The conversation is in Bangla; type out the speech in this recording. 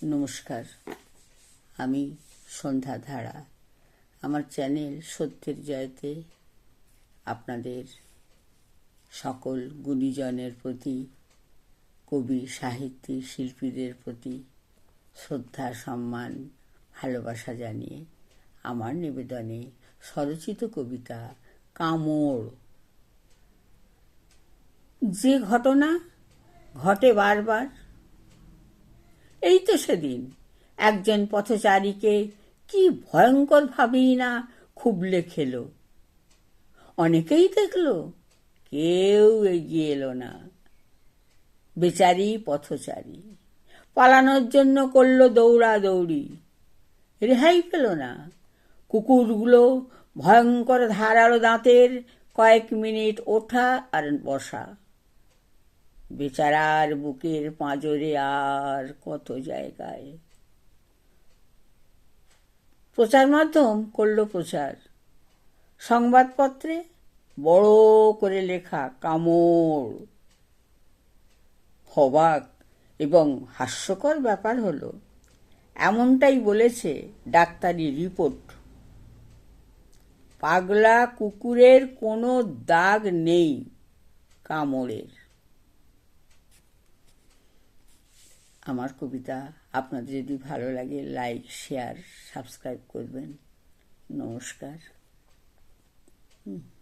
নমস্কার, আমি সন্ধ্যা ধারা। আমার চ্যানেল সত্যের জয়তে আপনাদের সকল গুণীজনের প্রতি, কবি, সাহিত্যিক, শিল্পীদের প্রতি শ্রদ্ধা, সম্মান, ভালোবাসা জানিয়ে আমার নিবেদনে স্বরচিত কবিতা কামড়। যে ঘটনা ঘটে বারবার, এই তো সেদিন একজন পথচারীকে কি ভয়ঙ্কর ভাবেই না খুবলে খেলো। অনেকেই দেখলো, কেউ এগিয়ে এলো না। বেচারি পথচারী পালানোর জন্য করলো দৌড়াদৌড়ি, রেহাই পেল না। কুকুরগুলো ভয়ঙ্কর ধারালো দাঁতের কয়েক মিনিট ওঠা আর বসা। বেচারার বুকের পাঁজরে আর কত জায়গায়। প্রচার মাধ্যম করল প্রচার, সংবাদপত্রে বড় করে লেখা কামড়। অবাক এবং হাস্যকর ব্যাপার হলো, এমনটাই বলেছে ডাক্তারি রিপোর্ট। পাগলা কুকুরের কোনো দাগ নেই কামড়ের। আমার কবিতা আপনাদের যদি ভালো লাগে, লাইক, শেয়ার, সাবস্ক্রাইব করবেন। নমস্কার।